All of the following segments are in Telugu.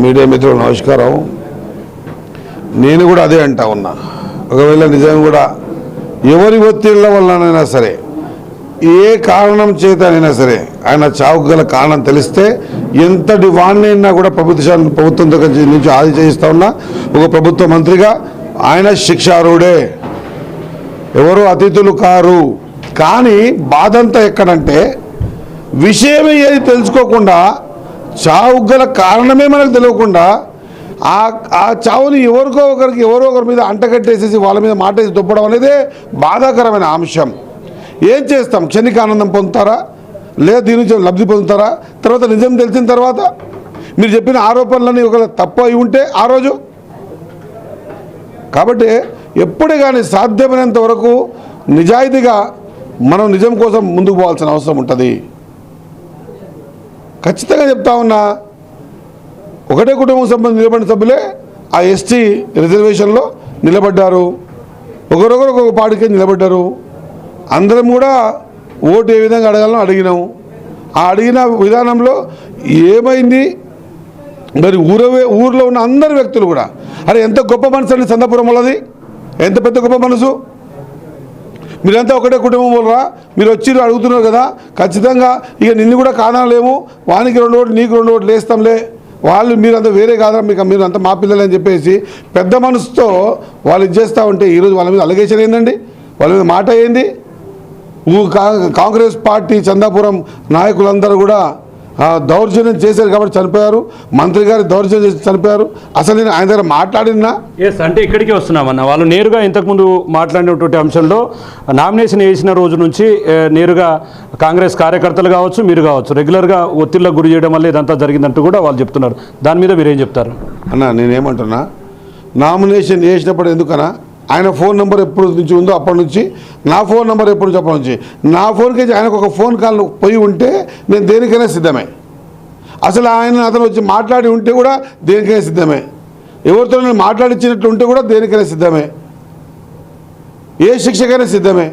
మీడియా మిత్రులు నమస్కారం. నేను కూడా అదే అంటా ఉన్నా. ఒకవేళ నిజంగా కూడా ఎవరి ఒత్తిళ్ల వల్లనైనా సరే, ఏ కారణం చేతనైనా సరే ఆయన చావుకు గల కారణం తెలిస్తే ఎంతటి వాణ్ణైనా కూడా ప్రభుత్వం దగ్గర నుంచి ఆది చేయిస్తా ఉన్నా. ఒక ప్రభుత్వ మంత్రిగా ఆయన శిక్షార్హుడే, ఎవరు అతిథులు కారు. కానీ బాధంతా ఎక్కడంటే విషయమే ఏది తెలుసుకోకుండా, చావుకు గల కారణమే మనకు తెలియకుండా ఆ చావుని ఎవరో ఒకరి మీద అంటగట్టేసేసి వాళ్ళ మీద మాటేసి దొప్పడం అనేది బాధాకరమైన అంశం. ఏం చేస్తాం? క్షణిక ఆనందం పొందుతారా, లేదా దీని నుంచి లబ్ధి పొందుతారా? తర్వాత నిజం తెలిసిన తర్వాత మీరు చెప్పిన ఆరోపణలన్నీ ఒకవేళ తప్పు అయి ఉంటే ఆ రోజు. కాబట్టి ఎప్పుడే కానీ సాధ్యమైనంత వరకు నిజాయితీగా మనం నిజం కోసం ముందుకు పోవాల్సిన అవసరం ఉంటుంది. ఖచ్చితంగా చెప్తా ఉన్నా, ఒకటే కుటుంబం సంబంధించి నిలబడిన సభ్యులే ఆ ఎస్టీ రిజర్వేషన్లో నిలబడ్డారు. ఒకరొకరు ఒక్కొక్క పార్టీకి నిలబడ్డారు. అందరం కూడా ఓటు ఏ విధంగా అడగాలని అడిగినాము. ఆ అడిగిన విధానంలో ఏమైంది మరి ఊరిలో ఉన్న అందరి వ్యక్తులు కూడా, అరే ఎంత గొప్ప మనసు అండి చందాపురం వాళ్ళది, ఎంత పెద్ద గొప్ప మనసు, మీరంతా ఒకటే కుటుంబం వల్లరా, మీరు వచ్చి అడుగుతున్నారు కదా, ఖచ్చితంగా ఇక నిన్ను కూడా కాదనలేము, వానికి 2 ఓట్లు నీకు 2 ఓట్లు వేస్తాంలే, వాళ్ళు మీరంతా వేరే కాదా, మీరు అంతా మా పిల్లలు అని చెప్పేసి పెద్ద మనసుతో వాళ్ళు ఇచ్చేస్తూ ఉంటే ఈరోజు వాళ్ళ మీద అలిగేషన్ ఏందండి, వాళ్ళ మీద మాట ఏంది? కాంగ్రెస్ పార్టీ చందాపురం నాయకులందరూ కూడా దౌర్జన్యం చేశారు కాబట్టి చనిపోయారు. మంత్రి గారు దౌర్జన్యం చేసి చనిపోయారు. అసలు నేను ఆయన దగ్గర మాట్లాడినా అంటే ఇక్కడికి వస్తున్నామన్న వాళ్ళు నేరుగా ఇంతకుముందు మాట్లాడినటువంటి అంశంలో నామినేషన్ వేసిన రోజు నుంచి నేరుగా కాంగ్రెస్ కార్యకర్తలు కావచ్చు, మీరు కావచ్చు, రెగ్యులర్గా ఒత్తిళ్లకు గురి చేయడం వల్ల ఇదంతా జరిగిందంటూ కూడా వాళ్ళు చెప్తున్నారు. దాని మీద మీరేం చెప్తారు? అన్న నేనేమంటున్నా, నామినేషన్ వేసినప్పుడు ఎందుకన్నా ఆయన ఫోన్ నెంబర్ ఎప్పుడు నుంచి ఉందో అప్పటి నుంచి, నా ఫోన్ నెంబర్ ఎప్పటి నుంచి అప్పటి నుంచి, నా ఫోన్కి ఆయనకు ఒక ఫోన్ కాల్ పోయి ఉంటే నేను దేనికైనా సిద్ధమే. అసలు అతను వచ్చి మాట్లాడి ఉంటే కూడా దేనికైనా సిద్ధమే. ఎవరితో నేను మాట్లాడించినట్లు ఉంటే కూడా దేనికైనా సిద్ధమే. ఏ శిక్షకైనా సిద్ధమే.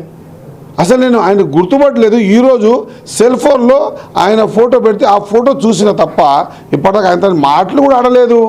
అసలు నేను ఆయన గుర్తుపట్టలేదు. ఈరోజు సెల్ ఫోన్లో ఆయన ఫోటో పెడితే ఆ ఫోటో చూసిన తప్ప ఇప్పటిదాకా ఆయన మాటలు కూడా ఆడలేదు.